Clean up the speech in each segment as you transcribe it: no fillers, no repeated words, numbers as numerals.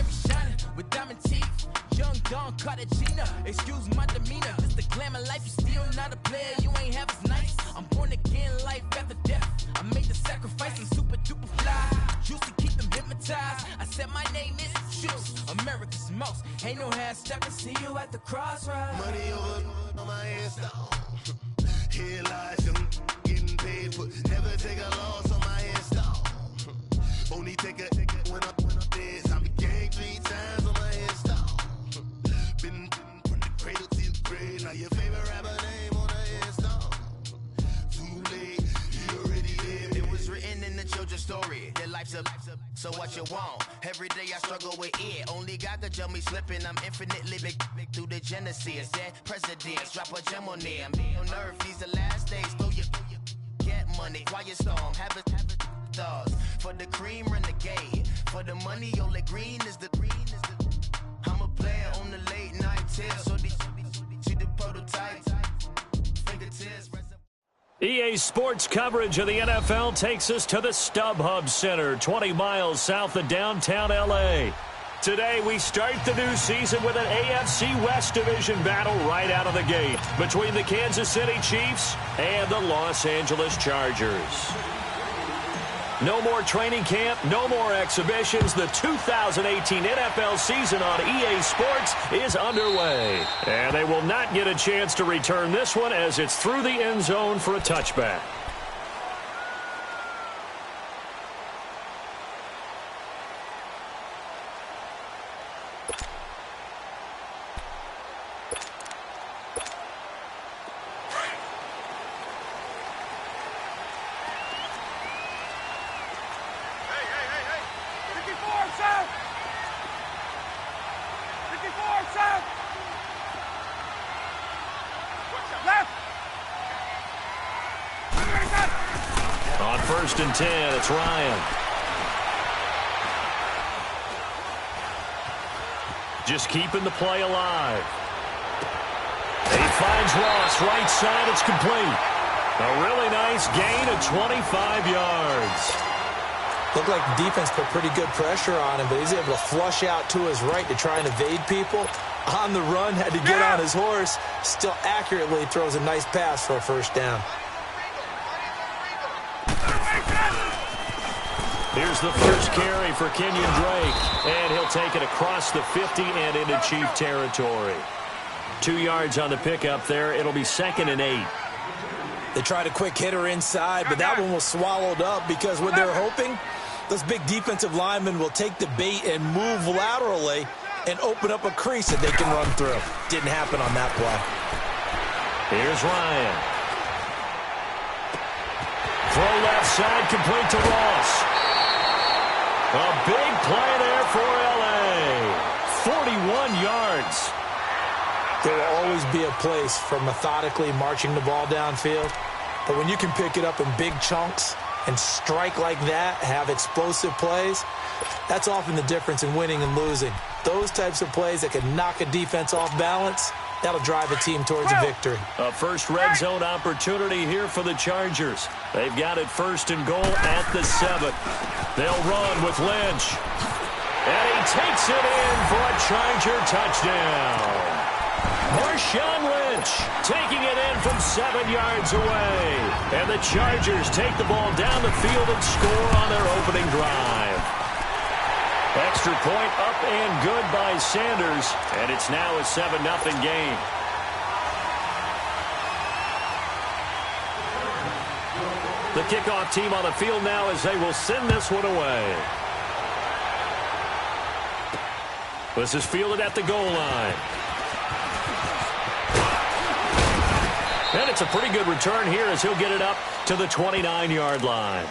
baby shining with diamond teeth. Young Don Cartagena, excuse my demeanor. This the glamour life, you still not a player, you ain't half as nice. I'm born again, life after death. I made the sacrifice, I'm super duper fly. Juice to keep them hypnotized. I said my name is Juice, America's most. Ain't no half stepping, see you at the crossroads. Money over on my install. Here lies young, getting paid for. Never take a loss on my install. Only take a when I dance. I'm gang 3 times on my install. Been from the cradle to the grave. Now your favorite rapper name on the install. Too late, you already there. It was written in the children's story. Their life's a so what you want. Every day I struggle with it. Only God could jump me slipping. I'm infinitely big through the Genesis. Dead presidents, drop a gem on there. I'm on earth, these the last days. Throw your get money, quiet storm, have it stars. For the cream, renegade. For the money, only green is the I'm a player on the late night till. So these see the prototypes. Fingertips. EA Sports coverage of the NFL takes us to the StubHub Center, 20 miles south of downtown L.A. Today, we start the new season with an AFC West Division battle right out of the gate between the Kansas City Chiefs and the Los Angeles Chargers. No more training camp, no more exhibitions. The 2018 NFL season on EA Sports is underway. And they will not get a chance to return this one as it's through the end zone for a touchback. On 1st and 10, it's Ryan. Just keeping the play alive. He finds Ross, right side, it's complete. A really nice gain of 25 yards. Looked like the defense put pretty good pressure on him, but he's able to flush out to his right to try and evade people. On the run, had to get on his horse. Still accurately throws a nice pass for a first down. Here's the first carry for Kenyon Drake, and he'll take it across the 50 and into Chief territory. 2 yards on the pickup there. It'll be 2nd and 8. They tried a quick hitter inside, but that one was swallowed up because what they're hoping, those big defensive linemen will take the bait and move laterally and open up a crease that they can run through. Didn't happen on that play. Here's Ryan. Throw left side, complete to Ross. A big play there for L.A. 41 yards. There will always be a place for methodically marching the ball downfield. But when you can pick it up in big chunks and strike like that, have explosive plays, that's often the difference in winning and losing. Those types of plays that can knock a defense off balance, that'll drive a team towards a victory. A first red zone opportunity here for the Chargers. They've got it 1st and goal at the 7. They'll run with Lynch. And he takes it in for a Charger touchdown. Marshawn Lynch taking it in from 7 yards away. And the Chargers take the ball down the field and score on their opening drive. Extra point up and good by Sanders. And it's now a 7-0 game. The kickoff team on the field now as they will send this one away. This is fielded at the goal line. And it's a pretty good return here as he'll get it up to the 29-yard line.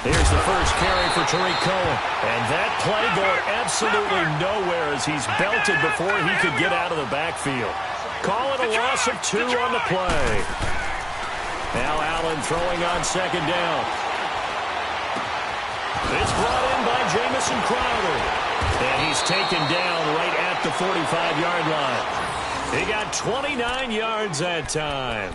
Here's the first carry for Tariq Cohen. And that play going absolutely nowhere as he's belted before he could get out of the backfield. Call it a loss of 2 on the play. Now Allen throwing on second down. It's brought in by Jamison Crowder. And he's taken down right at the 45-yard line. He got 29 yards that time.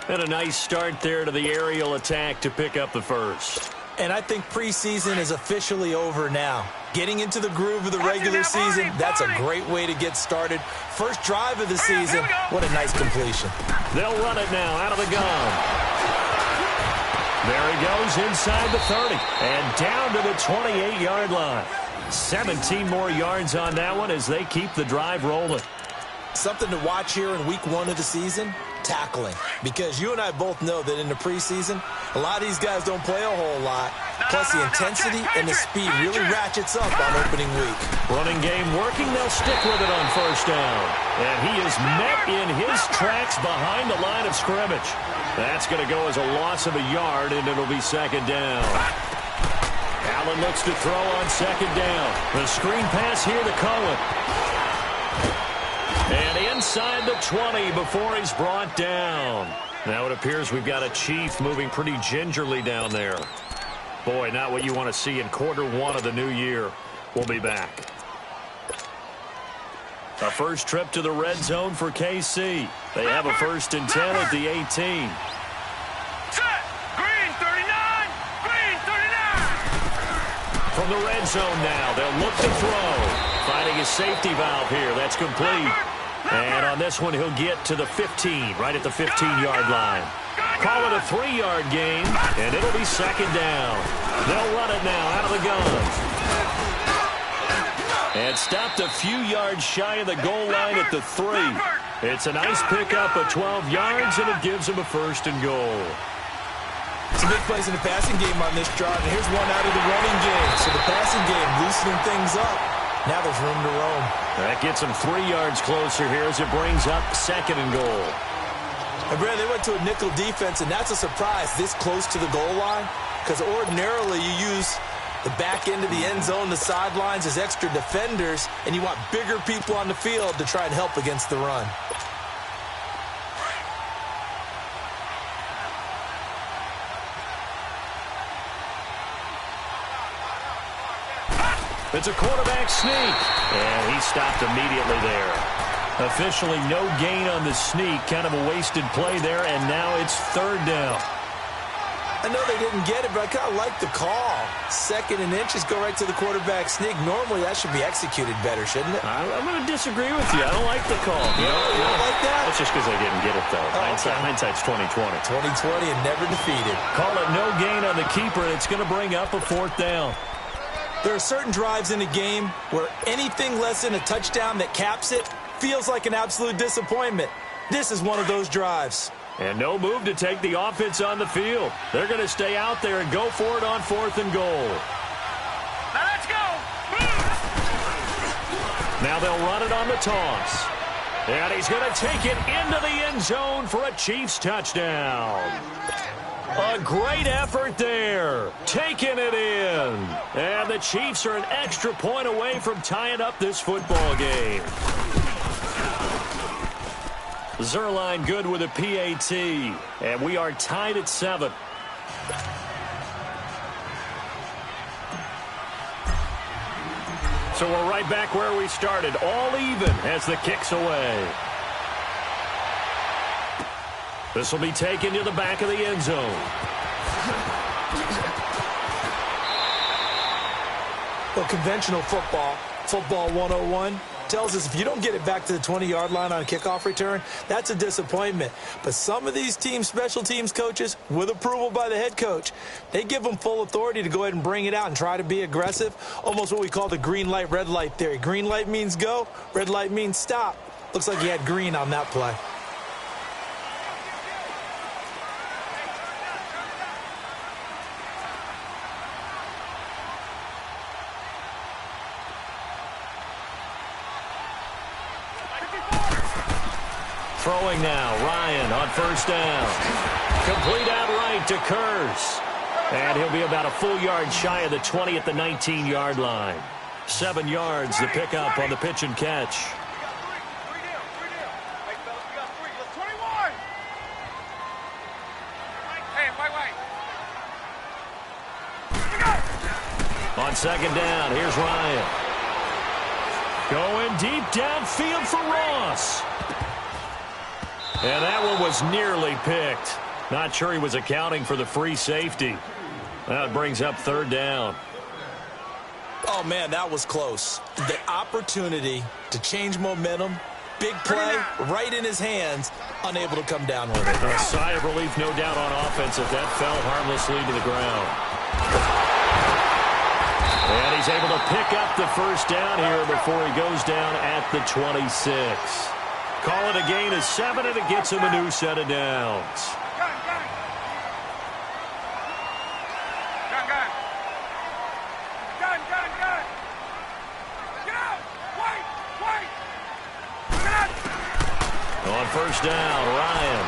And a nice start there to the aerial attack to pick up the first. And I think preseason is officially over now. Getting into the groove of the regular season, that's a great way to get started. First drive of the season, what a nice completion. They'll run it now out of the gun. There he goes inside the 30 and down to the 28-yard line. 17 more yards on that one as they keep the drive rolling. Something to watch here in week 1 of the season, tackling. Because you and I both know that in the preseason, a lot of these guys don't play a whole lot. Plus the intensity and the speed really ratchets up on opening week. Running game working, they'll stick with it on first down. And he is met in his tracks behind the line of scrimmage. That's going to go as a loss of a yard, and it'll be second down. Allen looks to throw on second down. The screen pass here to Cohen. And inside the 20 before he's brought down. Now it appears we've got a Chief moving pretty gingerly down there. Boy, not what you want to see in quarter 1 of the new year. We'll be back. A first trip to the red zone for KC. They have a 1st and 10 at the 18. Set! Green 39! Green 39! From the red zone now, they'll look to throw. Finding a safety valve here. That's complete. And on this one, he'll get to the 15, right at the 15-yard line. Call it a 3-yard gain, and it'll be second down. They'll run it now out of the gun. And stopped a few yards shy of the goal line at the 3. It's a nice pickup of 12 yards, and it gives him a 1st and goal. Some big plays in the passing game on this drive, and here's one out of the running game. So the passing game loosening things up. Now there's room to roam. That gets him 3 yards closer here as it brings up 2nd and goal. And Brad, they went to a nickel defense, and that's a surprise this close to the goal line, because ordinarily you use the back end of the end zone, the sidelines as extra defenders, and you want bigger people on the field to try and help against the run. It's a quarterback sneak, and he stopped immediately there. Officially no gain on the sneak, kind of a wasted play there, and now it's 3rd down. I know they didn't get it, but I kind of like the call. 2nd and inches, go right to the quarterback sneak. Normally that should be executed better, shouldn't it? I'm going to disagree with you. I don't like the call. You don't like that? That's just because I didn't get it, though. Okay. Hindsight's 20/20. 20/20 and never defeated. Call it no gain on the keeper. It's going to bring up a 4th down. There are certain drives in a game where anything less than a touchdown that caps it feels like an absolute disappointment. This is one of those drives. And no move to take the offense on the field. They're going to stay out there and go for it on 4th and goal. Now let's go! Now they'll run it on the toss. And he's going to take it into the end zone for a Chiefs touchdown. A great effort there. Taking it in. And the Chiefs are an extra point away from tying up this football game. Zerline good with a PAT. And we are tied at 7. So we're right back where we started. All even as the kick's away. This will be taken to the back of the end zone. Well, conventional football, football 101, tells us if you don't get it back to the 20-yard line on a kickoff return, that's a disappointment. But some of these teams, special teams coaches, with approval by the head coach, they give them full authority to go ahead and bring it out and try to be aggressive, almost what we call the green light, red light theory. Green light means go, red light means stop. Looks like he had green on that play. Throwing now, Ryan on first down. Complete outright to Kurz. And he'll be about a full yard shy of the 20 at the 19-yard line. 7 yards, the pickup on the pitch and catch. On second down, here's Ryan. Going deep downfield for Ross. And that one was nearly picked. Not sure he was accounting for the free safety. That brings up third down. Oh, man, that was close. The opportunity to change momentum, big play, right in his hands, unable to come down with it. A sigh of relief, no doubt, on offense if that fell harmlessly to the ground. And he's able to pick up the first down here before he goes down at the 26. Call it a gain of 7, and it gets him a new set of downs. On first down, Ryan.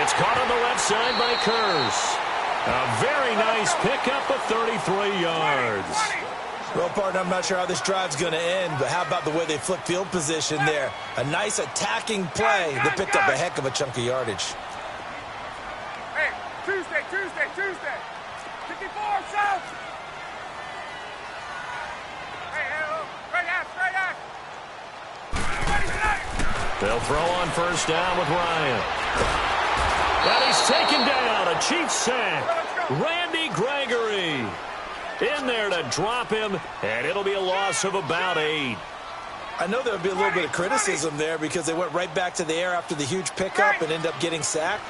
It's caught on the left side by Kurz. A very nice pickup of 33 yards. Well, partner, I'm not sure how this drive's going to end, but how about the way they flip field position there? A nice attacking play that picked up a heck of a chunk of yardage. Hey, Tuesday. 54 south. They'll throw on first down with Ryan. And he's taken down. A Chiefs sack. Randy Gregory in there to drop him, and it'll be a loss of about 8. I know there would be a little bit of criticism there because they went right back to the air after the huge pickup and ended up getting sacked.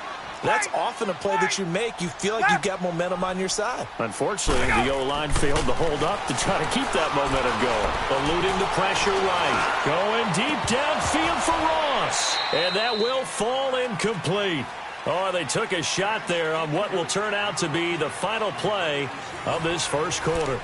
That's often a play that you make. You feel like you've got momentum on your side. Unfortunately, the O-line failed to hold up to try to keep that momentum going. Eluding the pressure right. Going deep downfield for Ross. And that will fall incomplete. Oh, they took a shot there on what will turn out to be the final play of this first quarter.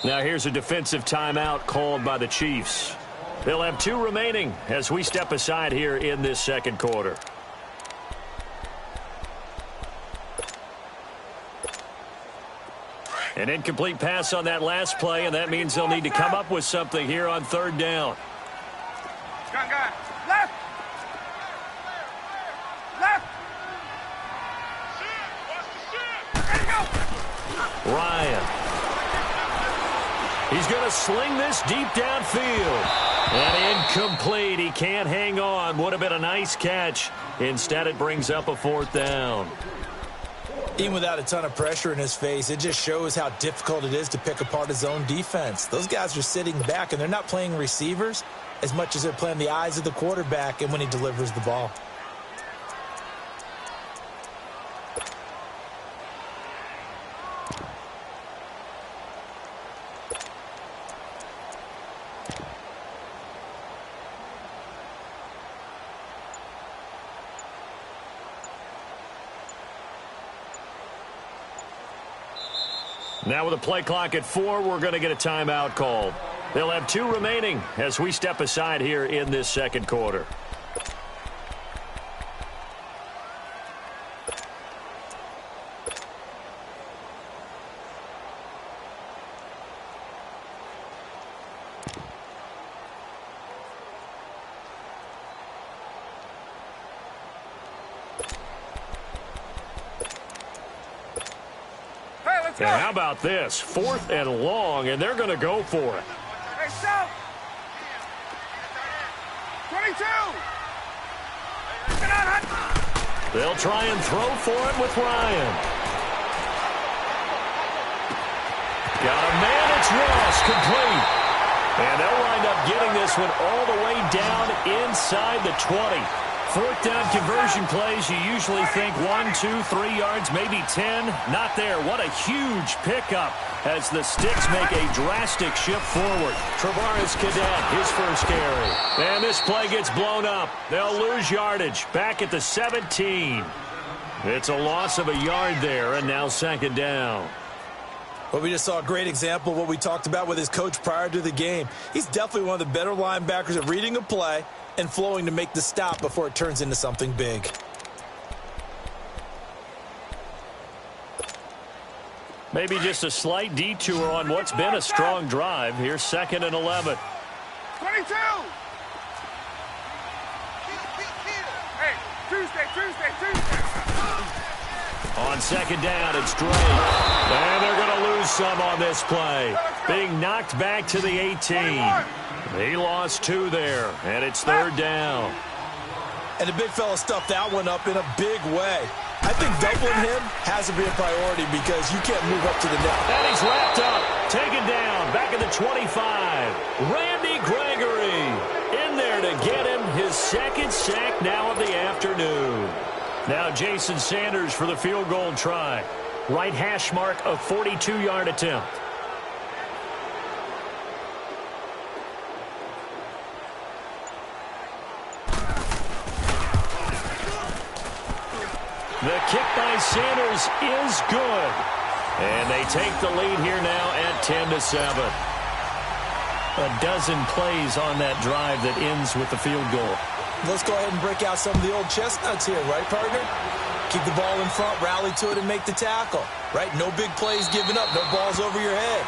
Now here's a defensive timeout called by the Chiefs. They'll have 2 remaining as we step aside here in this second quarter. An incomplete pass on that last play, and that means they'll need to come up with something here on third down. Gun. Left. There you go. Ryan. He's going to sling this deep downfield. And incomplete. He can't hang on. Would have been a nice catch. Instead, it brings up a fourth down. Even without a ton of pressure in his face, it just shows how difficult it is to pick apart his own defense. Those guys are sitting back, and they're not playing receivers as much as they're playing the eyes of the quarterback and when he delivers the ball. Now with a play clock at 4, we're going to get a timeout called. They'll have 2 remaining as we step aside here in this second quarter. And how about this? 4th and long, and they're going to go for it. Hey, stop! 22! Get out, Hunt! They'll try and throw for it with Ryan. Got a man, it's Ross, complete. And they'll wind up getting this one all the way down inside the 20. 4th down conversion plays, you usually think 1, 2, 3 yards, maybe 10. Not there. What a huge pickup as the Sticks make a drastic shift forward. Travaris Cadet, his first carry. And this play gets blown up. They'll lose yardage. Back at the 17. It's a loss of a yard there, and now second down. Well, we just saw a great example of what we talked about with his coach prior to the game. He's definitely one of the better linebackers at reading a play and flowing to make the stop before it turns into something big. Maybe just a slight detour on what's been a strong drive. Here's 2nd and 11. 22! Hey, Tuesday. On 2nd down, it's Drake. And they're going to lose some on this play. Being knocked back to the 18. He lost 2 there, and it's 3rd down. And the big fella stuffed that one up in a big way. I think doubling him has to be a priority because you can't move up to the net. And he's wrapped up, taken down, back at the 25. Randy Gregory in there to get him his 2nd sack now of the afternoon. Now Jason Sanders for the field goal try. Right hash mark, a 42-yard attempt. The kick by Sanders is good. And they take the lead here now at 10-7. A dozen plays on that drive that ends with the field goal. Let's go ahead and break out some of the old chestnuts here, right, partner? Keep the ball in front, rally to it, and make the tackle, right? No big plays given up, no balls over your head.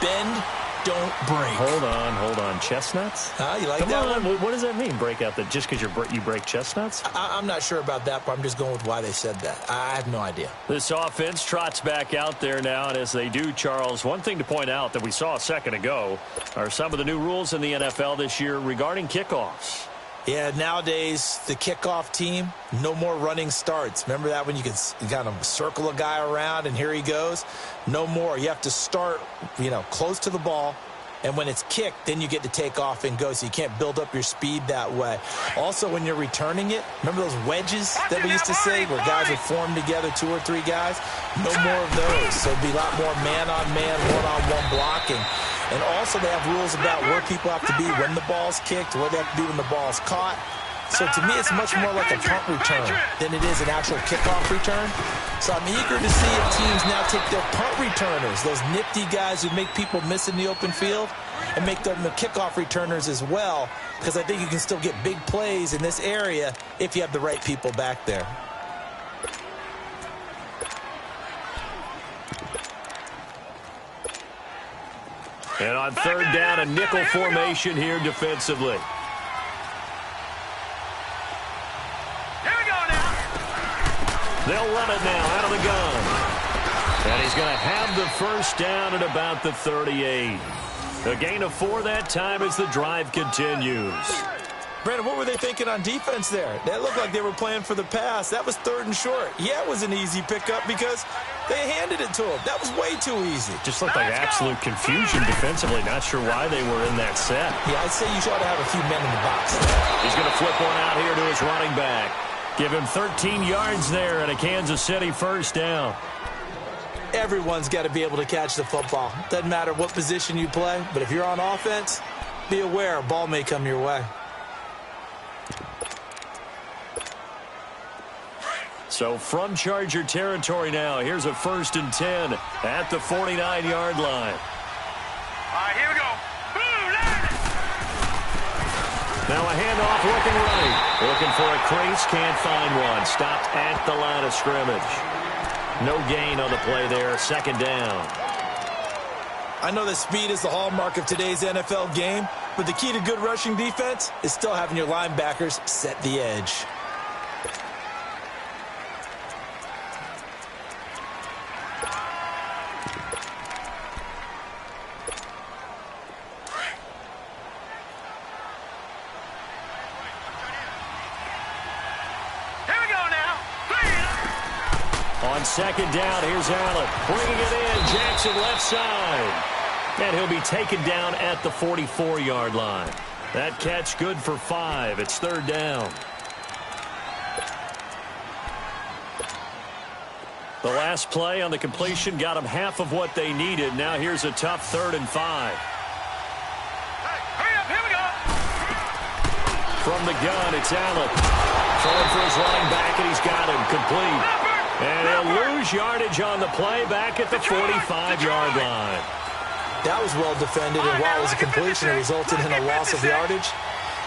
Bend, don't break. Hold on. Chestnuts? You like Come that on. one? What does that mean, break out? That just because you break chestnuts? I'm not sure about that, but I'm just going with why they said that. I have no idea. This offense trots back out there now, and as they do, Charles, one thing to point out that we saw a second ago are some of the new rules in the NFL this year regarding kickoffs. Yeah, nowadays, the kickoff team, no more running starts. Remember that when you could kind of circle a guy around and here he goes? No more. You have to start, close to the ball. And when it's kicked, then you get to take off and go, so you can't build up your speed that way. Also, when you're returning it, remember those wedges that we used to say where guys would form together, 2 or 3 guys? No more of those. So it'd be a lot more man-on-man, one-on-one blocking. And also they have rules about where people have to be when the ball's kicked, where they have to be when the ball's caught. So to me, it's much more like a punt return than it is an actual kickoff return. So I'm eager to see if teams now take their punt returners, those nifty guys who make people miss in the open field, and make them the kickoff returners as well, because I think you can still get big plays in this area if you have the right people back there. And on 3rd down, a nickel formation here defensively. They'll run it now out of the gun. And he's going to have the first down at about the 38. A gain of 4 that time as the drive continues. Brandon, what were they thinking on defense there? That looked like they were playing for the pass. That was 3rd and short. Yeah, it was an easy pickup because they handed it to him. That was way too easy. Just looked like absolute confusion defensively. Not sure why they were in that set. Yeah, I'd say you ought to have a few men in the box. He's going to flip one out here to his running back. Give him 13 yards there and a Kansas City first down. Everyone's got to be able to catch the football. Doesn't matter what position you play, but if you're on offense, be aware a ball may come your way. So from Charger territory now, here's a 1st and 10 at the 49-yard line. All right, here we go. Now a handoff looking right. Looking for a crease, can't find one. Stopped at the line of scrimmage. No gain on the play there, 2nd down. I know that speed is the hallmark of today's NFL game, but the key to good rushing defense is still having your linebackers set the edge. On 2nd down, here's Allen. Bringing it in, Jackson left side. And he'll be taken down at the 44-yard line. That catch good for 5. It's 3rd down. The last play on the completion got them half of what they needed. Now here's a tough 3rd and 5. Hurry up, here we go. From the gun, it's Allen. Throwing for his running back, and he's got him complete. And he'll lose yardage on the play back at the 45-yard line. That was well defended, and while it was a completion, it resulted in a loss of yardage.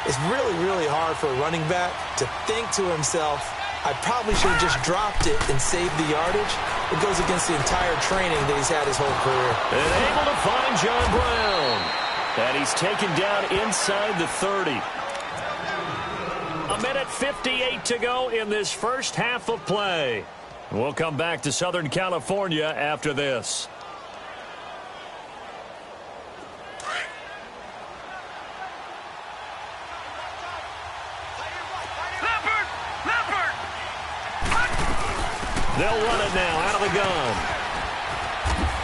It's really, really hard for a running back to think to himself, I probably should have just dropped it and saved the yardage. It goes against the entire training that he's had his whole career. And able to find John Brown. And he's taken down inside the 30. A minute 58 to go in this first half of play. We'll come back to Southern California after this. They'll run it now out of the gun.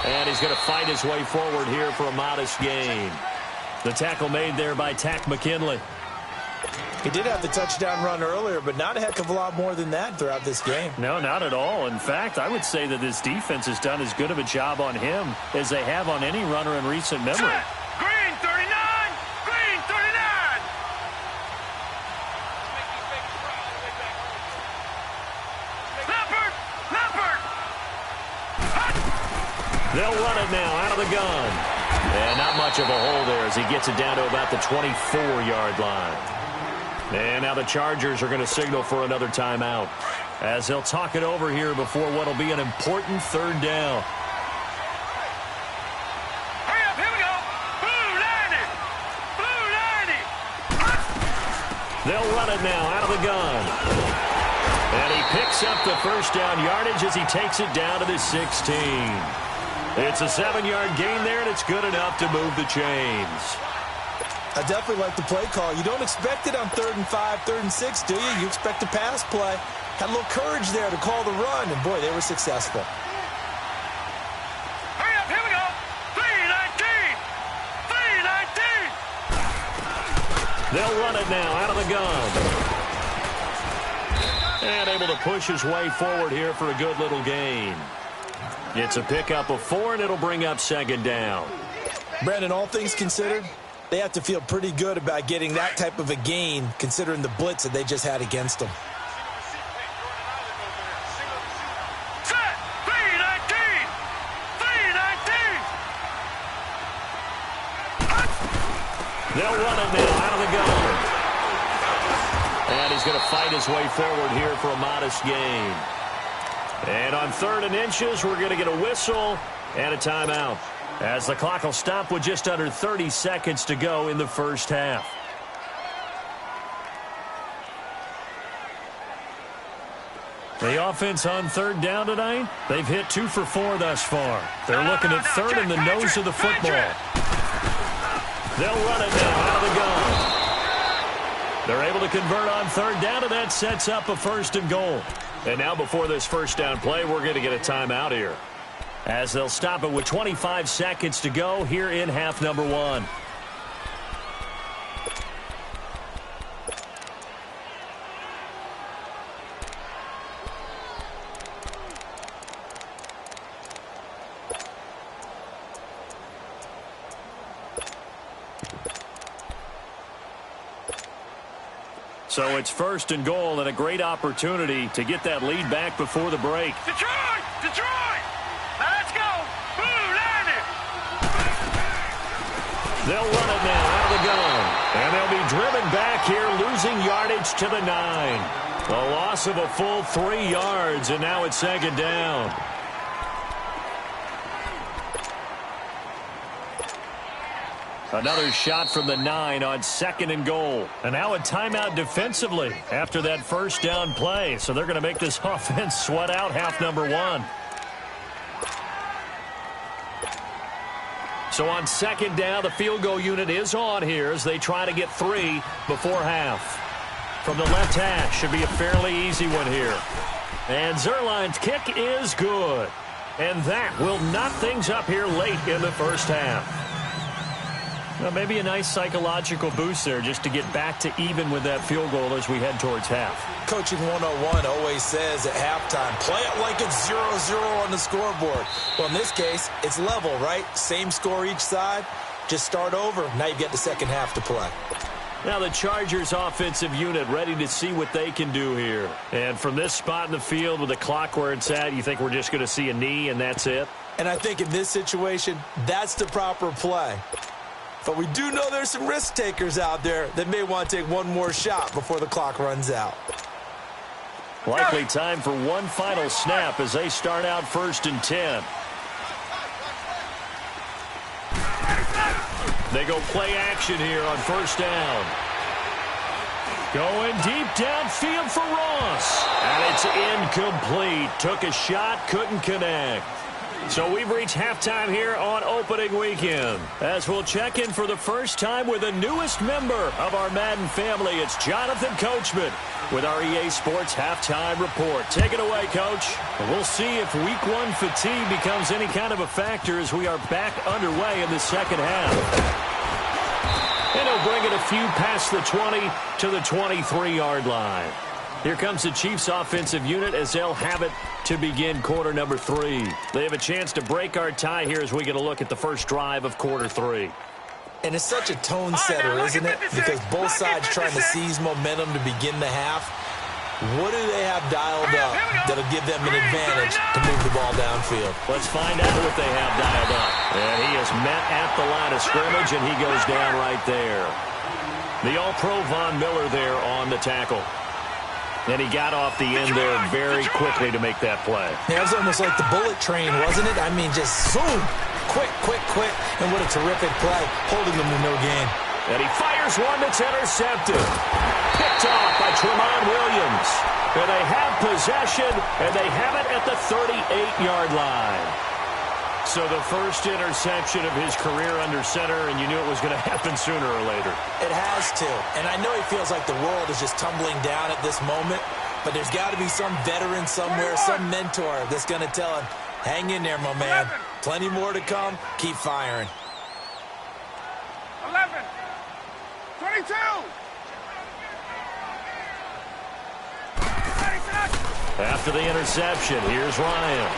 And he's going to fight his way forward here for a modest gain. The tackle made there by Tack McKinley. He did have the touchdown run earlier, but not a heck of a lot more than that throughout this game. No, not at all. In fact, I would say that this defense has done as good of a job on him as they have on any runner in recent memory. Green 39! Green 39! Leopard! Leopard! They'll run it now out of the gun. And not much of a hole there as he gets it down to about the 24-yard line. And now the Chargers are going to signal for another timeout as they'll talk it over here before what will be an important third down. Hurry up, here we go! Blue 90! Blue 90! They'll run it now out of the gun. And he picks up the first down yardage as he takes it down to the 16. It's a 7-yard gain there, and it's good enough to move the chains. I definitely like the play call. You don't expect it on 3rd and 5, 3rd and 6, do you? You expect a pass play. Had a little courage there to call the run, and boy, they were successful. Hurry up, here we go! 319! 319! They'll run it now out of the gun. And able to push his way forward here for a good little gain. It's a pickup of 4, and it'll bring up 2nd down. Brandon, all things considered, they have to feel pretty good about getting that type of a gain, considering the blitz that they just had against them. Set! 319! 319! They'll run it now out of the gun. And he's going to fight his way forward here for a modest gain. And on 3rd and inches, we're going to get a whistle and a timeout, as the clock will stop with just under 30 seconds to go in the first half. The offense on 3rd down tonight, they've hit 2 for 4 thus far. They're looking at 3rd in the nose of the football. They'll run it now out of the gun. They're able to convert on 3rd down, and that sets up a 1st and goal. And now before this first down play, we're going to get a timeout here, as they'll stop it with 25 seconds to go here in half number 1. So it's 1st and goal, and a great opportunity to get that lead back before the break. Detroit! Detroit! Let's go! Blue 90! They'll run it now out of the gun. And they'll be driven back here, losing yardage to the 9. A loss of a full 3 yards, and now it's 2nd down. Another shot from the 9 on 2nd and goal. And now a timeout defensively after that first down play. So they're going to make this offense sweat out half number 1. So on 2nd down, the field goal unit is on here as they try to get 3 before half. From the left hash, should be a fairly easy one here. And Zerline's kick is good. And that will knot things up here late in the first half. Well, maybe a nice psychological boost there just to get back to even with that field goal as we head towards half. Coaching 101 always says at halftime, play it like it's 0-0 on the scoreboard. Well, in this case, it's level, right? Same score each side. Just start over. Now you get the second half to play. Now the Chargers offensive unit ready to see what they can do here. And from this spot in the field with the clock where it's at, you think we're just going to see a knee and that's it? And I think in this situation, that's the proper play. But we do know there's some risk takers out there that may want to take one more shot before the clock runs out. Likely time for one final snap as they start out 1st and 10. They go play action here on 1st down. Going deep downfield for Ross. And it's incomplete. Took a shot, couldn't connect. So we've reached halftime here on opening weekend. As we'll check in for the first time with the newest member of our Madden family, it's Jonathan Coachman with our EA Sports Halftime Report. Take it away, Coach. We'll see if Week 1 fatigue becomes any kind of a factor as we are back underway in the second half. And he'll bring it a few past the 20 to the 23-yard line. Here comes the Chiefs offensive unit as they'll have it to begin quarter number 3. They have a chance to break our tie here as we get a look at the first drive of quarter 3. And it's such a tone setter, isn't it? Because both sides trying to seize momentum to begin the half. What do they have dialed up that'll give them an advantage to move the ball downfield? Let's find out what they have dialed up. And he is met at the line of scrimmage, and he goes down right there. The All-Pro Von Miller there on the tackle. And he got off the end there very quickly to make that play. Yeah, it was almost like the bullet train, wasn't it? I mean, just zoom. Quick. And what a terrific play, holding them to no gain. And he fires one that's intercepted. Picked off by Tremont Williams. And they have possession, and they have it at the 38-yard line. So the first interception of his career under center, and you knew it was going to happen sooner or later. It has to. And I know he feels like the world is just tumbling down at this moment, but there's got to be some veteran somewhere, some mentor that's going to tell him, hang in there, my man. Plenty more to come. Keep firing. 11, 22. After the interception, here's Ryan.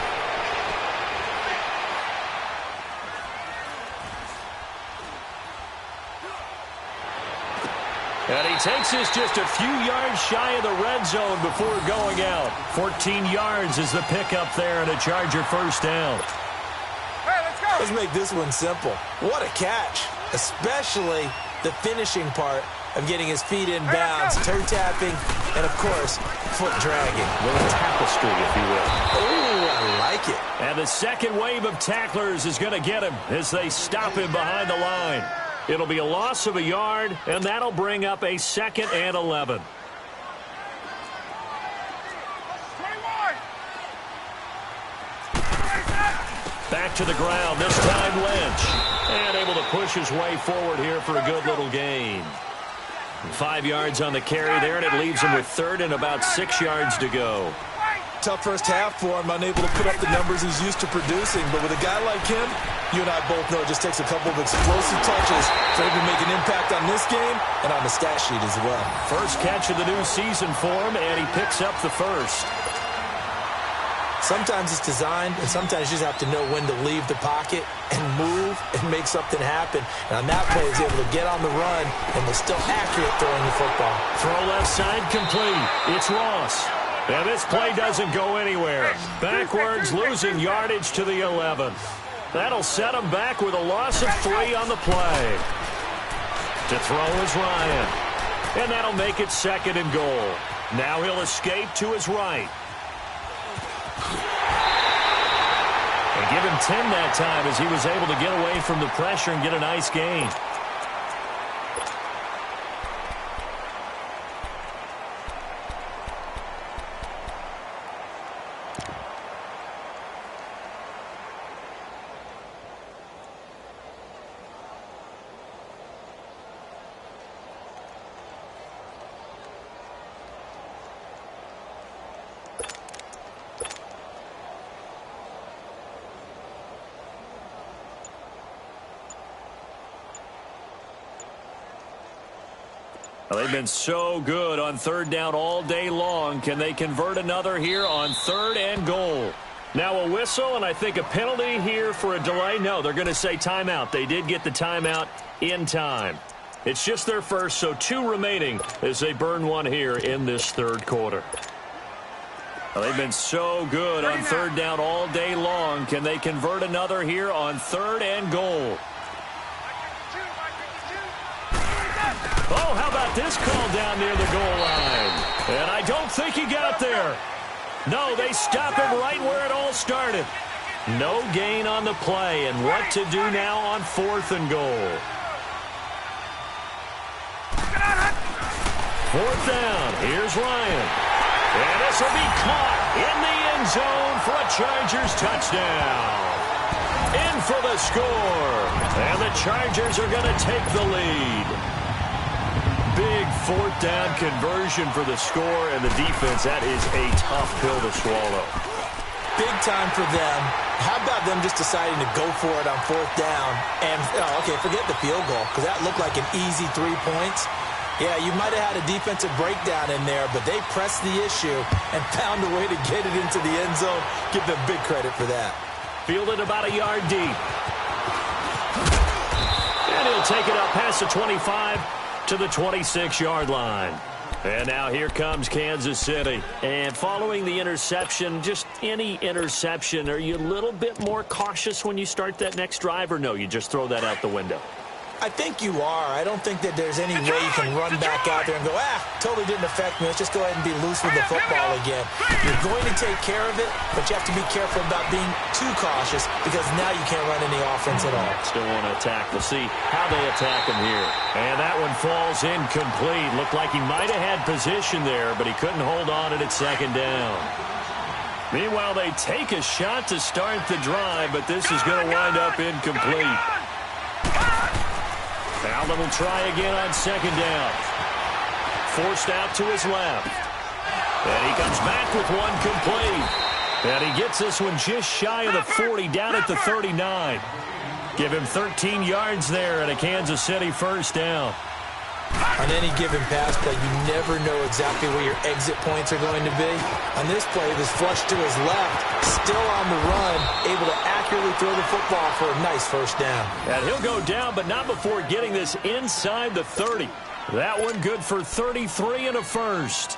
And he takes us just a few yards shy of the red zone before going out. 14 yards is the pickup there and a Charger first down. Hey, let's go. Let's make this one simple. What a catch, especially the finishing part of getting his feet in bounds, toe tapping, and, of course, foot dragging. A little tapestry, if you will. Oh, I like it. And the second wave of tacklers is going to get him as they stop him behind the line. It'll be a loss of a yard, and that'll bring up a 2nd and 11. 21. Back to the ground, this time Lynch. And able to push his way forward here for a good little gain. 5 yards on the carry there, and it leaves him with 3rd and about 6 yards to go. Tough first half for him, unable to put up the numbers he's used to producing. But with a guy like him, you and I both know it just takes a couple of explosive touches for him to make an impact on this game and on the stat sheet as well. First catch of the new season for him, and he picks up the first. Sometimes it's designed, and sometimes you just have to know when to leave the pocket and move and make something happen. And on that play, he's able to get on the run and was still accurate throwing the football. Throw left side complete. It's Ross. And this play doesn't go anywhere. Backwards, losing yardage to the 11. That'll set him back with a loss of 3 on the play. To throw is Ryan. And that'll make it 2nd and goal. Now he'll escape to his right. And give him 10 that time as he was able to get away from the pressure and get a nice gain. Well, they've been so good on 3rd down all day long. Can they convert another here on 3rd and goal? Now a whistle and I think a penalty here for a delay. No, they're going to say timeout. They did get the timeout in time. It's just their first, so 2 remaining as they burn one here in this 3rd quarter. Well, they've been so good on 3rd down all day long. Can they convert another here on 3rd and goal? Oh, how about this call down near the goal line? And I don't think he got there. No, they stop him right where it all started. No gain on the play, and what to do now on 4th and goal. 4th down. Here's Ryan. And this will be caught in the end zone for a Chargers touchdown. In for the score. And the Chargers are going to take the lead. Big 4th down conversion for the score, and the defense, that is a tough pill to swallow. Big time for them. How about them just deciding to go for it on 4th down? And, okay, forget the field goal, because that looked like an easy 3 points. Yeah, you might have had a defensive breakdown in there, but they pressed the issue and found a way to get it into the end zone. Give them big credit for that. Fielded about a yard deep. And he'll take it up past the 25 to the 26-yard line. And now here comes Kansas City. And following the interception, just any interception, are you a little bit more cautious when you start that next drive, or no, you just throw that out the window? I think you are. I don't think that there's any way you can run back out there and go, totally didn't affect me. Let's just go ahead and be loose with the football again. You're going to take care of it, but you have to be careful about being too cautious because now you can't run any offense at all. Still want to attack. We'll see how they attack him here. And that one falls incomplete. Looked like he might have had position there, but he couldn't hold on at 2nd down. Meanwhile, they take a shot to start the drive, but this is going to wind up incomplete. Allen will try again on 2nd down. Forced out to his left. And he comes back with one complete. And he gets this one just shy of the 40, down at the 39. Give him 13 yards there and a Kansas City 1st down. On any given pass play, you never know exactly where your exit points are going to be. On this play, this flush to his left, still on the run, able to accurately throw the football for a nice 1st down. And he'll go down, but not before getting this inside the 30. That one good for 33 and a 1st.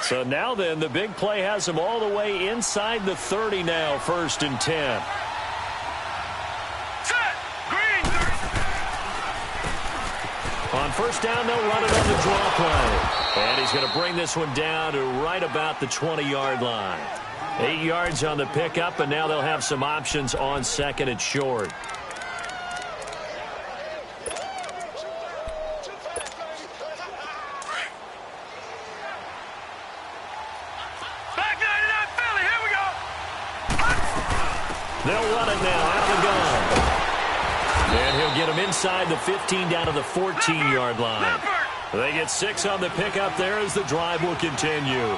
So now then, the big play has him all the way inside the 30 now, 1st and 10. On 1st down, they'll run it on the draw play. And he's going to bring this one down to right about the 20-yard line. 8 yards on the pickup, and now they'll have some options on 2nd and short. They'll run it now out of the gun. And he'll get him inside the 15 down to the 14-yard line. They get 6 on the pickup there as the drive will continue.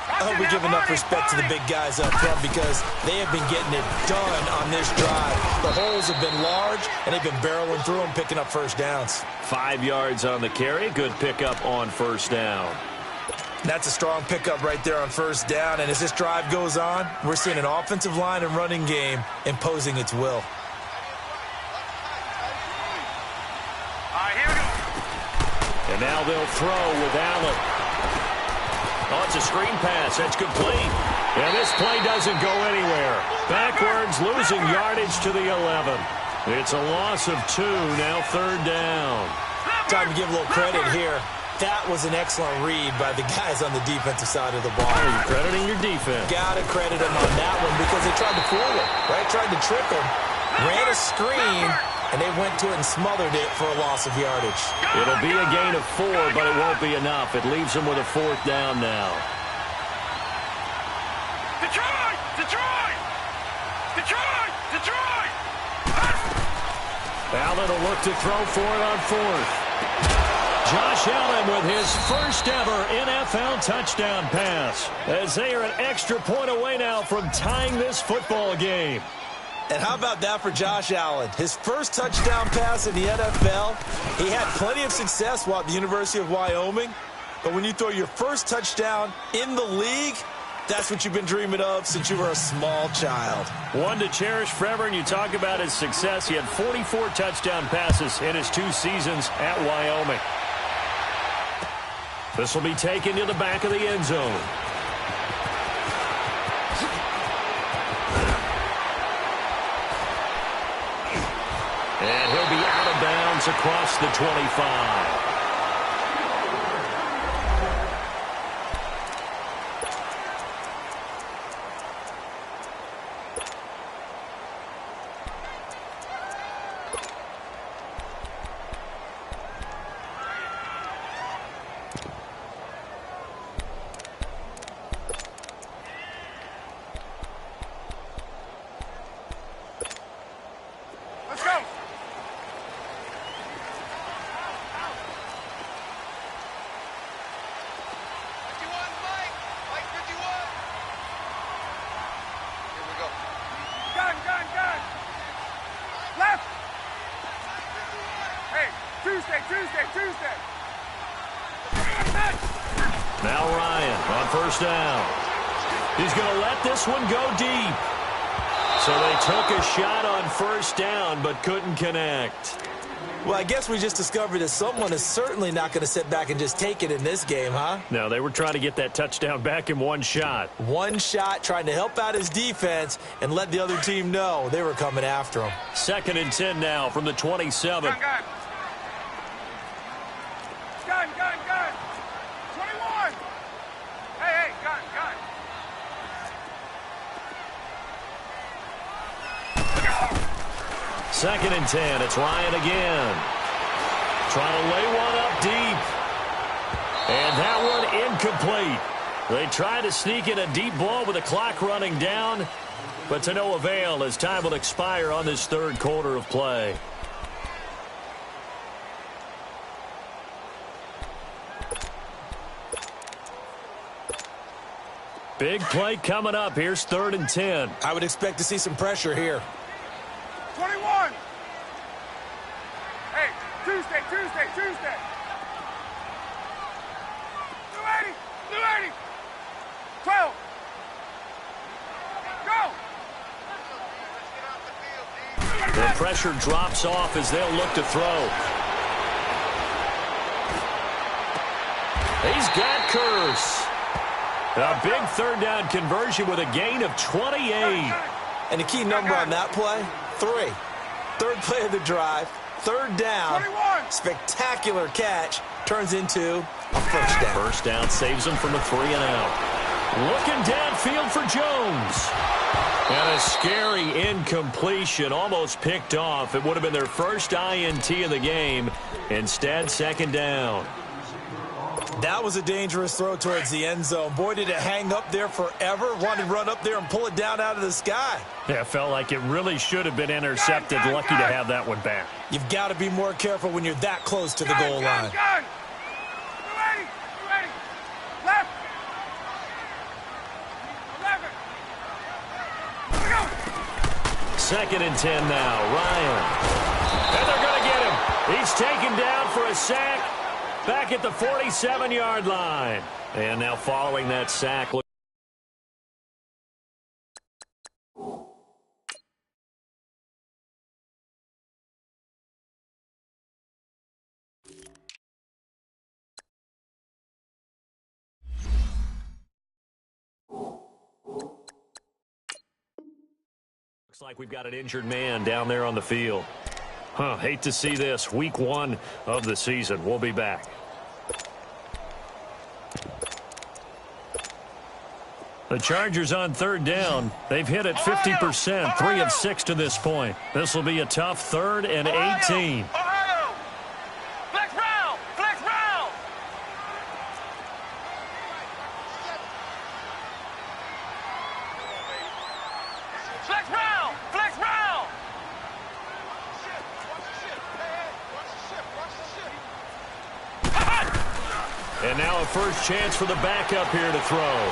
I hope we give enough respect to the big guys up front because they have been getting it done on this drive. The holes have been large, and they've been barreling through them, picking up 1st downs. 5 yards on the carry. Good pickup on 1st down. That's a strong pickup right there on 1st down. And as this drive goes on, we're seeing an offensive line and running game imposing its will. And now they'll throw with Allen. Oh, it's a screen pass. That's complete. And this play doesn't go anywhere. Backwards, losing yardage to the 11. It's a loss of 2, now 3rd down. Time to give a little credit here. That was an excellent read by the guys on the defensive side of the ball. Oh, you're crediting your defense. Got to credit them on that one because they tried to fool him, right? Tried to trick him. Ran a screen, and they went to it and smothered it for a loss of yardage. It'll be a gain of 4, but it won't be enough. It leaves them with a 4th down now. Detroit! Detroit! Detroit! Detroit! Allen will look to throw for it on 4th. Josh Allen with his first ever NFL touchdown pass, as they are an extra point away now from tying this football game. And how about that for Josh Allen? His first touchdown pass in the NFL. He had plenty of success while at the University of Wyoming. But when you throw your first touchdown in the league, that's what you've been dreaming of since you were a small child. One to cherish forever, and you talk about his success. He had 44 touchdown passes in his 2 seasons at Wyoming. This will be taken to the back of the end zone. And he'll be out of bounds across the 25. Tuesday. Now Ryan on first down. He's going to let this one go deep. So they took a shot on first down but couldn't connect. Well, I guess we just discovered that someone is certainly not going to sit back and just take it in this game, huh? No, they were trying to get that touchdown back in one shot. One shot, trying to help out his defense and let the other team know they were coming after him. 2nd and 10 now from the 27. Gun. 21. Hey, gun. 2nd and 10. It's Ryan again. Trying to lay one up deep. And that one incomplete. They try to sneak in a deep ball with the clock running down, but to no avail as time will expire on this third quarter of play. Big play coming up. Here's 3rd and 10. I would expect to see some pressure here. 21. Hey, Tuesday. 280. 12. Go. The pressure drops off as they'll look to throw. He's got Curse. A big 3rd down conversion with a gain of 28. And the key number on that play, 3. 3rd play of the drive, 3rd down. 21. Spectacular catch turns into a first down. First down saves them from a 3-and-out. Looking downfield for Jones. And a scary incompletion, almost picked off. It would have been their first INT of the game. Instead, 2nd down. That was a dangerous throw towards the end zone. Boy, did it hang up there forever. Wanted to run up there and pull it down out of the sky. Yeah, it felt like it really should have been intercepted. Lucky to have that one back. You've got to be more careful when you're that close to the goal line. 280. Left. 11. 2nd and 10 now. Ryan. And they're going to get him. He's taken down for a sack. Back at the 47-yard line. And now following that sack. Looks like we've got an injured man down there on the field. Hate to see this. Week 1 of the season. We'll be back. The Chargers on 3rd down. They've hit it 50%, 3 of 6 to this point. This will be a tough 3rd and 18. Flex round. And now a first chance for the backup here to throw.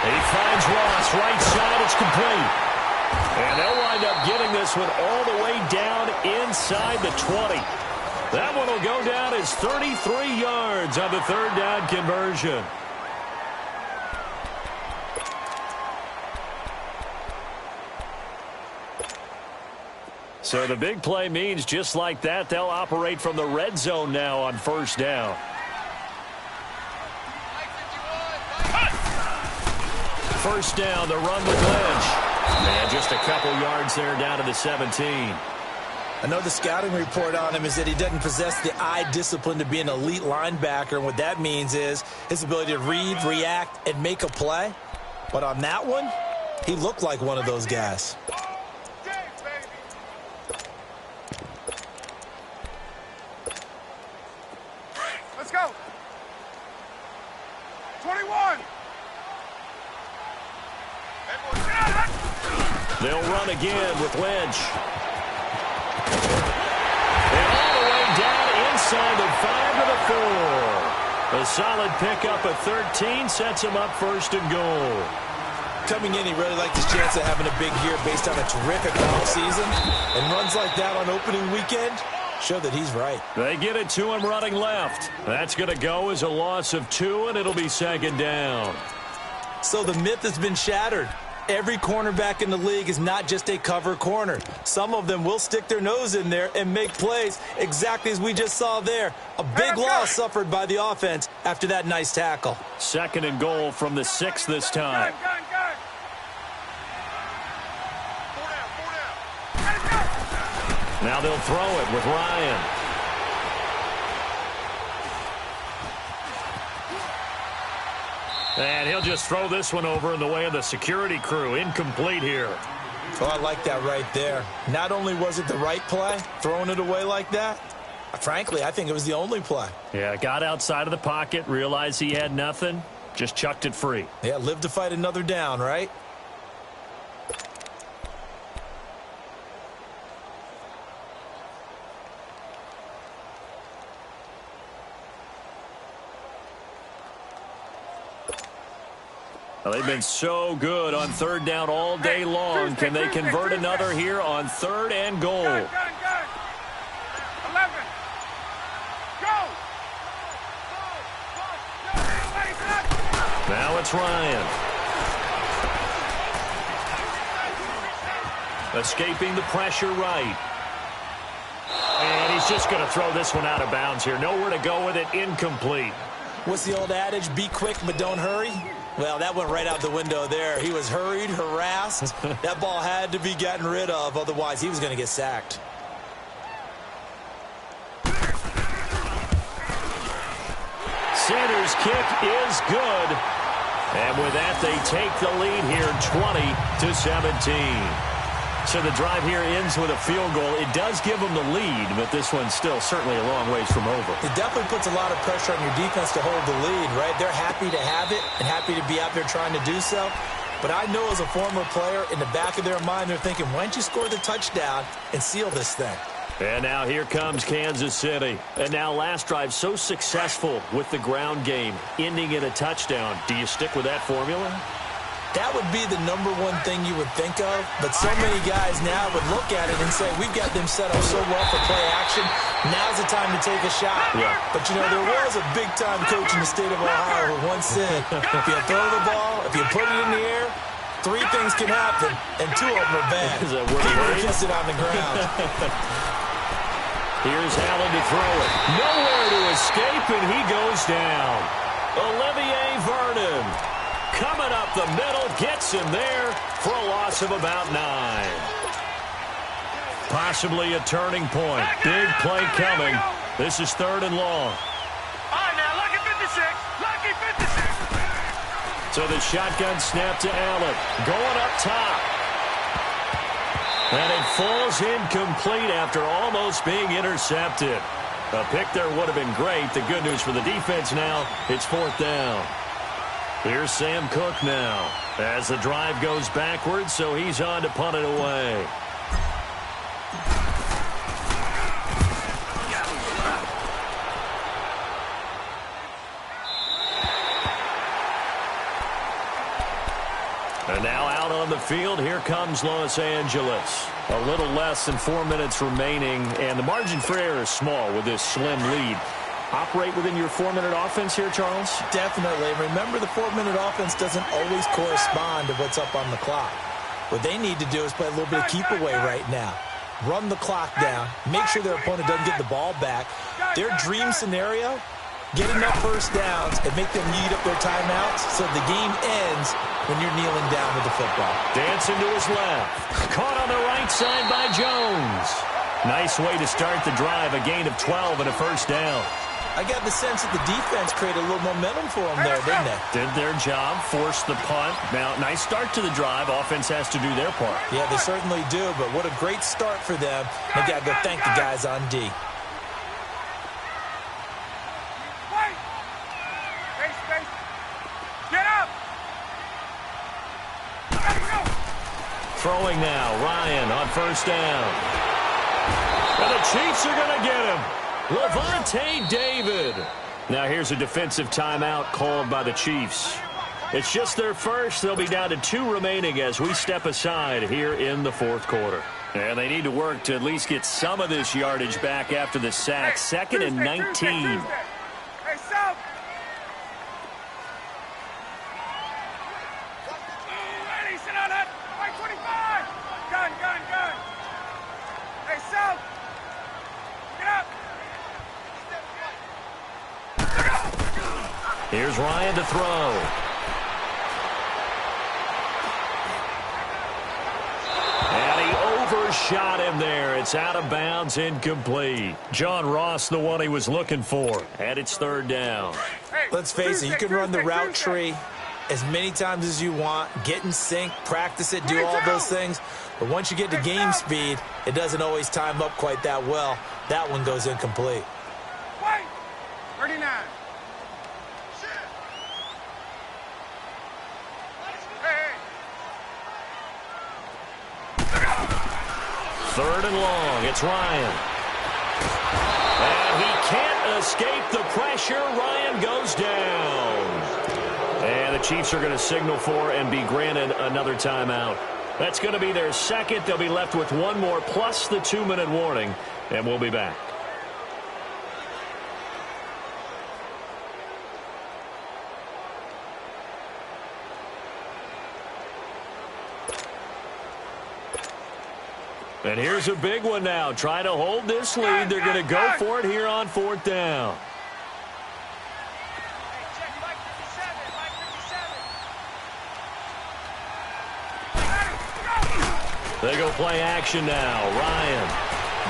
He finds Ross, right side, it's complete. And they'll wind up getting this one all the way down inside the 20. That one will go down as 33 yards on the 3rd down conversion. So the big play means just like that, they'll operate from the red zone now on first down. First down, the run with Lynch. And just a couple yards there down to the 17. I know the scouting report on him is that he doesn't possess the eye discipline to be an elite linebacker. And what that means is his ability to read, react, and make a play. But on that one, he looked like one of those guys. Let's go. 21. They'll run again with Lynch. And all the way down inside the 5 to the 4. A solid pickup of 13 sets him up first and goal. Coming in, he really liked his chance of having a big year based on a terrific offseason. And runs like that on opening weekend show that he's right. They get it to him running left. That's going to go as a loss of 2, and it'll be second down. So the myth has been shattered. Every cornerback in the league is not just a cover corner. Some of them will stick their nose in there and make plays exactly as we just saw there. A big loss suffered by the offense after that nice tackle. Second and goal from the 6 this time. Now they'll throw it with Ryan. And he'll just throw this one over in the way of the security crew. Incomplete here. Oh, I like that right there. Not only was it the right play, throwing it away like that, frankly, I think it was the only play. Yeah, got outside of the pocket, realized he had nothing, just chucked it free. Yeah, live to fight another down, right? Well, they've been so good on third down all day long. Can they convert another here on third and goal? 11. Go. Now it's Ryan. Escaping the pressure right. And he's just going to throw this one out of bounds here. Nowhere to go with it. Incomplete. What's the old adage? Be quick, but don't hurry. Well, that went right out the window there. He was hurried, harassed. That ball had to be gotten rid of. Otherwise, he was going to get sacked. Sanders' kick is good. And with that, they take the lead here 20-17. So the drive here ends with a field goal. It does give them the lead, but this one's still certainly a long ways from over. It definitely puts a lot of pressure on your defense to hold the lead, right? They're happy to have it and happy to be out there trying to do so. But I know as a former player, in the back of their mind, they're thinking, why don't you score the touchdown and seal this thing? And now here comes Kansas City. And now last drive so successful with the ground game, ending in a touchdown. Do you stick with that formula? That would be the number one thing you would think of, but so many guys now would look at it and say, we've got them set up so well for play action, now's the time to take a shot. Yeah. But, you know, there was a big-time coach in the state of Ohio who once said, if you throw the ball, if you put it in the air, 3 things can happen, and 2 of them are bad. Is that where he would have kissed it on the ground. Here's Allen to throw it. Nowhere to escape, and he goes down. Olivier Vernon coming up the middle, gets him there for a loss of about 9. Possibly a turning point. Big play coming. This is 3rd and long. All right, now, lucky 56. Lucky 56. So the shotgun snap to Allen. Going up top. And it falls incomplete after almost being intercepted. A pick there would have been great. The good news for the defense now, it's 4th down. Here's Sam Cook now as the drive goes backwards, so he's on to punt it away. And now out on the field, here comes Los Angeles. A little less than 4 minutes remaining, and the margin for error is small with this slim lead. Operate within your 4-minute offense here, Charles? Definitely. Remember, the 4-minute offense doesn't always correspond to what's up on the clock. What they need to do is play a little bit of keep away right now. Run the clock down. Make sure their opponent doesn't get the ball back. Their dream scenario Get enough first downs and make them eat up their timeouts so the game ends when you're kneeling down with the football. Dancing to his left. Caught on the right side by Jones. Nice way to start the drive, a gain of 12 and a first down. I got the sense that the defense created a little momentum for them there, didn't they? Did their job, forced the punt. Now, nice start to the drive. Offense has to do their part. Yeah, they certainly do, but what a great start for them. They got to go thank the guys on D. Get up! Throwing now, Ryan on first down. And the Chiefs are going to get him. Levante David. Now here's a defensive timeout called by the Chiefs. It's just their first. They'll be down to 2 remaining as we step aside here in the fourth quarter. And they need to work to at least get some of this yardage back after the sack. 2nd and 19. Hey, South! Ready, sit on that! 25! Gun! Hey, South! Get up! Here's Ryan to throw. And he overshot him there. It's out of bounds, incomplete. John Ross, the one he was looking for. And it's 3rd down. Let's face it, you can run the route tree as many times as you want, get in sync, practice it, do all those things. But once you get to game speed, it doesn't always time up quite that well. That one goes incomplete. 39. 3rd and long. It's Ryan. And he can't escape the pressure. Ryan goes down. And the Chiefs are going to signal for and be granted another timeout. That's going to be their second. They'll be left with one more plus the 2-minute warning. And we'll be back. And here's a big one now. Trying to hold this lead. They're going to go for it here on 4th down. They go play action now. Ryan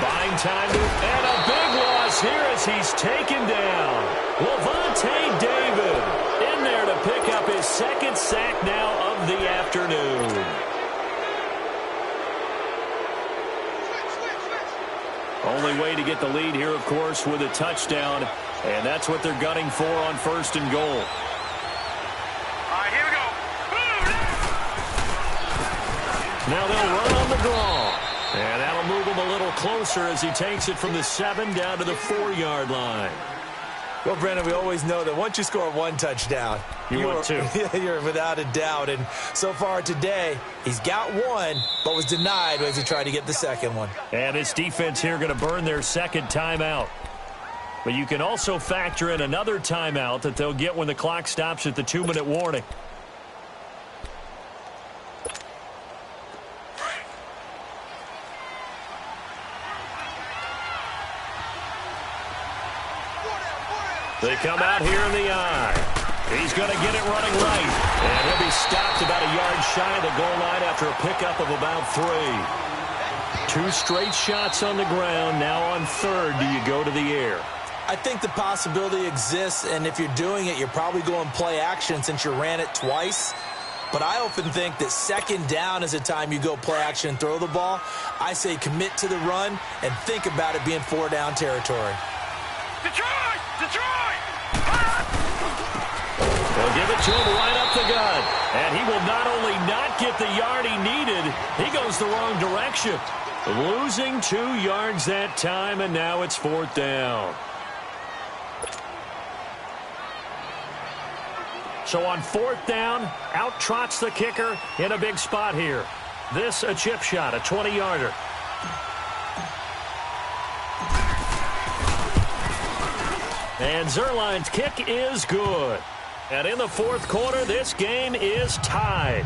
buying time. And a big loss here as he's taken down. Levante David in there to pick up his 2nd sack now of the afternoon. Only way to get the lead here, of course, with a touchdown. And that's what they're gunning for on 1st and goal. All right, here we go. Now they'll run on the draw. And that'll move him a little closer as he takes it from the 7 down to the 4-yard line. Well, Brandon, we always know that once you score 1 touchdown, you're 2. You're without a doubt. And so far today, he's got 1, but was denied as he tried to get the 2nd one. And this defense here going to burn their 2nd timeout. But you can also factor in another timeout that they'll get when the clock stops at the 2-minute warning. They come out here in the eye. He's going to get it running right. And he'll be stopped about a yard shy of the goal line after a pickup of about 3. 2 straight shots on the ground. Now on 3rd, do you go to the air? I think the possibility exists, and if you're doing it, you're probably going play action since you ran it twice. But I often think that 2nd down is a time you go play action and throw the ball. I say commit to the run and think about it being 4-down territory. Detroit! They'll give it to him right up the gut. And he will not only not get the yard he needed, he goes the wrong direction. Losing 2 yards that time, and now it's 4th down. So on 4th down, out trots the kicker in a big spot here. This a chip shot, a 20-yarder. And Zerline's kick is good. And in the 4th quarter, this game is tied.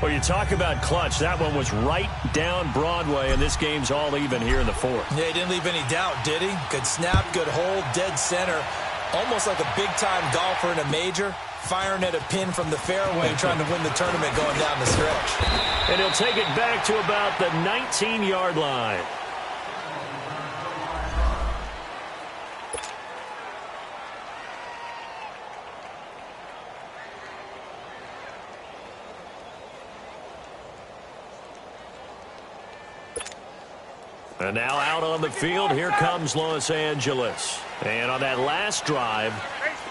Well, you talk about clutch. That one was right down Broadway, and this game's all even here in the 4th. Yeah, he didn't leave any doubt, did he? Good snap, good hold, dead center. Almost like a big-time golfer in a major, firing at a pin from the fairway, trying to win the tournament going down the stretch. And he'll take it back to about the 19-yard line. And now out on the field, here comes Los Angeles. And on that last drive,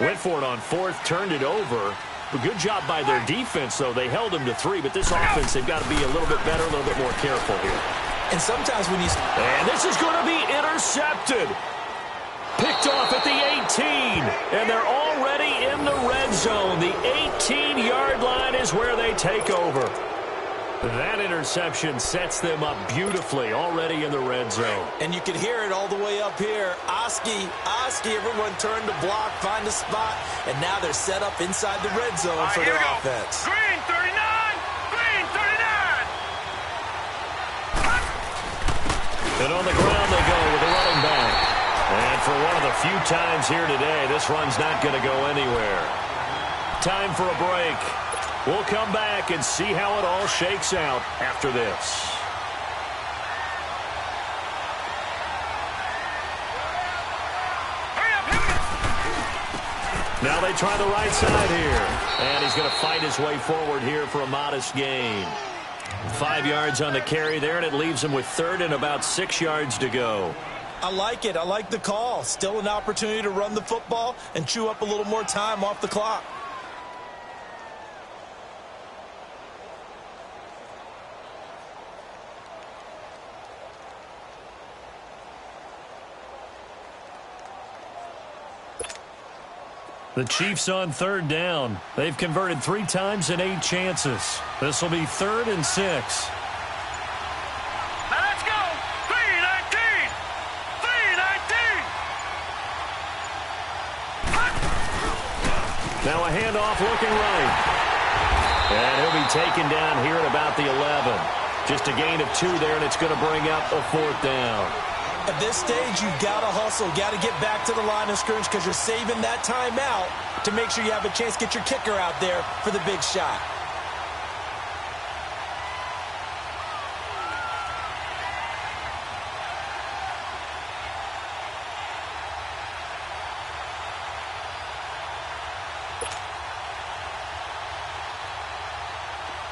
went for it on fourth, turned it over. A good job by their defense, though. They held them to 3, but this offense, they've got to be a little bit better, a little bit more careful here. And sometimes when you... And this is going to be intercepted. Picked off at the 18. And they're already in the red zone. The 18-yard line is where they take over. That interception sets them up beautifully already in the red zone. And you can hear it all the way up here. Oski, everyone turned to block, find a spot, and now they're set up inside the red zone for their offense. Green 39! Green 39! And on the ground they go with the running back. And for one of the few times here today, this run's not going to go anywhere. Time for a break. We'll come back and see how it all shakes out after this. Now they try the right side here. And he's going to fight his way forward here for a modest gain. 5 yards on the carry there, and it leaves him with third and about 6 yards to go. I like it. I like the call. Still an opportunity to run the football and chew up a little more time off the clock. The Chiefs on third down. They've converted 3 times in 8 chances. This will be 3rd and 6. Now let's go! 3-19! 3-19! Now a handoff looking right. And he'll be taken down here at about the 11. Just a gain of 2 there, and it's going to bring up a 4th down. At this stage, you've got to hustle, got to get back to the line of scrimmage because you're saving that timeout to make sure you have a chance to get your kicker out there for the big shot.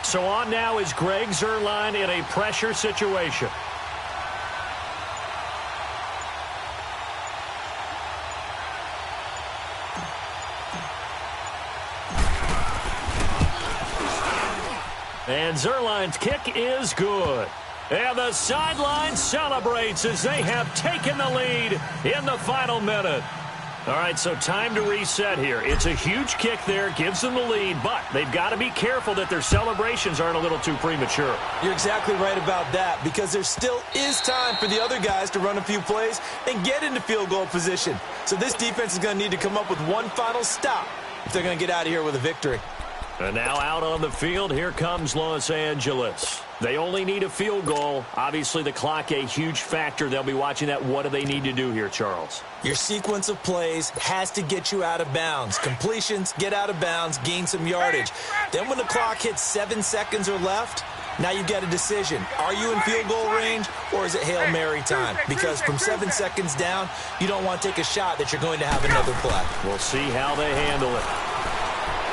So on now is Greg Zuerlein in a pressure situation. And Zuerlein's kick is good. And the sideline celebrates as they have taken the lead in the final minute. All right, so time to reset here. It's a huge kick there, gives them the lead, but they've got to be careful that their celebrations aren't a little too premature. You're exactly right about that because there still is time for the other guys to run a few plays and get into field goal position. So this defense is going to need to come up with one final stop if they're going to get out of here with a victory. And now out on the field, here comes Los Angeles. They only need a field goal. Obviously, the clock a huge factor. They'll be watching that. What do they need to do here, Charles? Your sequence of plays has to get you out of bounds. Completions, get out of bounds, gain some yardage. Then when the clock hits 7 seconds or left, now you've got a decision. Are you in field goal range or is it Hail Mary time? Because from 7 seconds down, you don't want to take a shot that you're going to have another play. We'll see how they handle it.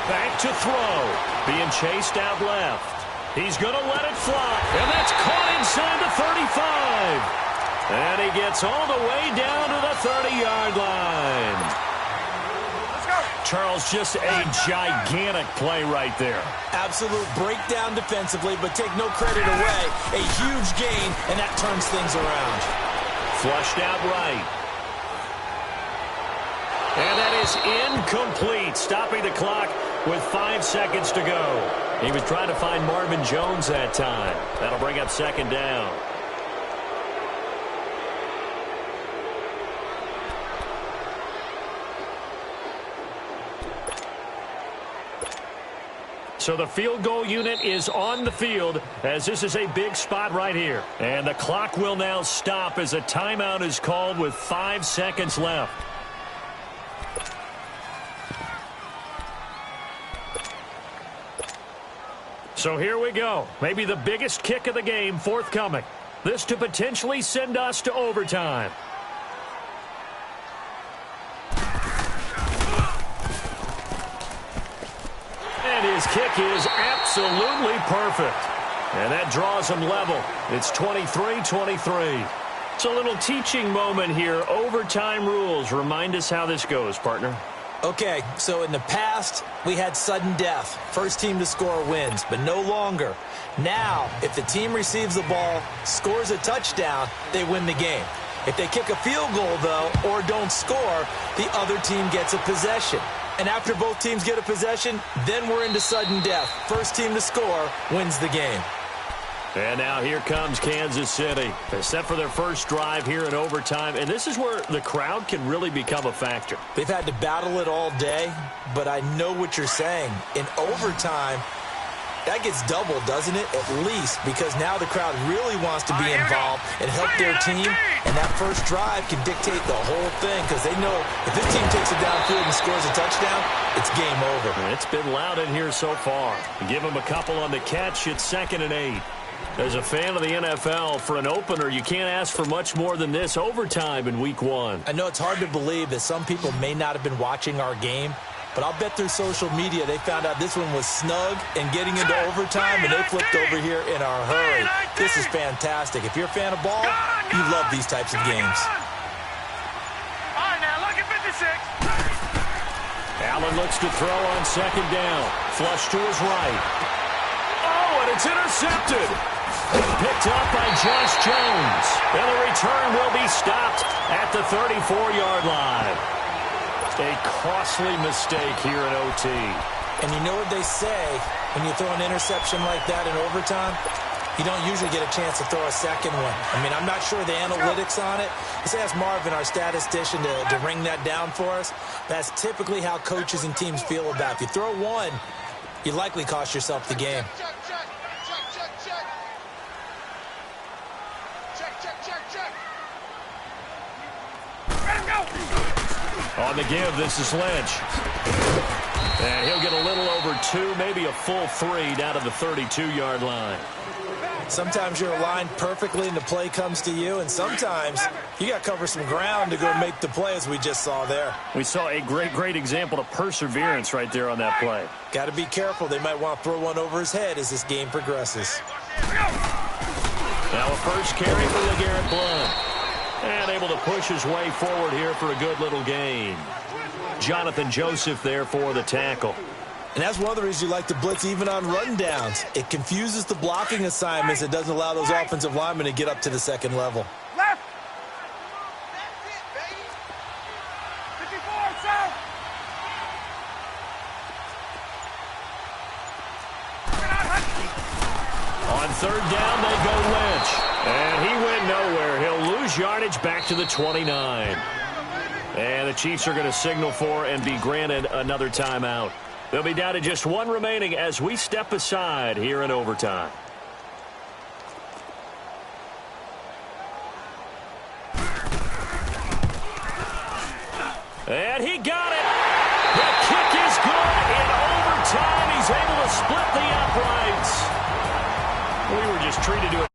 Back to throw. Being chased out left. He's going to let it fly. And that's caught inside the 35. And he gets all the way down to the 30-yard line. Let's go. Charles, just a gigantic play right there. Absolute breakdown defensively, but take no credit away. A huge gain, and that turns things around. Flushed out right. And that is incomplete, stopping the clock with 5 seconds to go. He was trying to find Marvin Jones that time. That'll bring up 2nd down. So the field goal unit is on the field as this is a big spot right here. And the clock will now stop as a timeout is called with 5 seconds left. So here we go. Maybe the biggest kick of the game forthcoming. This to potentially send us to overtime. And his kick is absolutely perfect. And that draws him level. It's 23-23. It's a little teaching moment here. Overtime rules. Remind us how this goes, partner. Okay, so in the past, we had sudden death. First team to score wins, but no longer. Now, if the team receives the ball, scores a touchdown, they win the game. If they kick a field goal, though, or don't score, the other team gets a possession. And after both teams get a possession, then we're into sudden death. First team to score wins the game. And now here comes Kansas City. They're set for their first drive here in overtime, and this is where the crowd can really become a factor. They've had to battle it all day, but I know what you're saying. In overtime, that gets doubled, doesn't it? At least, because now the crowd really wants to be involved and help their team, and that first drive can dictate the whole thing because they know if this team takes it downfield and scores a touchdown, it's game over. It's been loud in here so far. Give them a couple on the catch. It's 2nd and 8. As a fan of the NFL, for an opener, you can't ask for much more than this overtime in Week 1. I know it's hard to believe that some people may not have been watching our game, but I'll bet through social media they found out this one was snug and getting into overtime, and they flipped over here in a hurry. This is fantastic. If you're a fan of ball, you love these types of games. All right, now, look at 56. Allen looks to throw on 2nd down. Flush to his right. Oh, and it's intercepted. Picked up by Josh Jones. And the return will be stopped at the 34-yard line. A costly mistake here in OT. And you know what they say, when you throw an interception like that in overtime, you don't usually get a chance to throw a second one. I mean, I'm not sure the analytics on it. Let's ask Marvin, our statistician, to ring that down for us. That's typically how coaches and teams feel about it. If you throw one, you likely cost yourself the game. On the give, this is Lynch. And he'll get a little over 2, maybe a full 3 down to the 32-yard line. Sometimes you're aligned perfectly and the play comes to you, and sometimes you got to cover some ground to go make the play, as we just saw there. We saw a great example of perseverance right there on that play. Got to be careful. They might want to throw one over his head as this game progresses. Now a first carry for LeGarrette Blount. And able to push his way forward here for a good little gain. Jonathan Joseph there for the tackle. And that's one of the reasons you like to blitz even on rundowns. It confuses the blocking assignments. It doesn't allow those offensive linemen to get up to the second level. Left. That's it, baby. 54, south. On 3rd down, they go Lynch. And he went nowhere. He'll lose yardage back to the 29. And the Chiefs are going to signal for and be granted another timeout. They'll be down to just 1 remaining as we step aside here in overtime. And he got it. The kick is good. In overtime, he's able to split the uprights. We were just treated to it.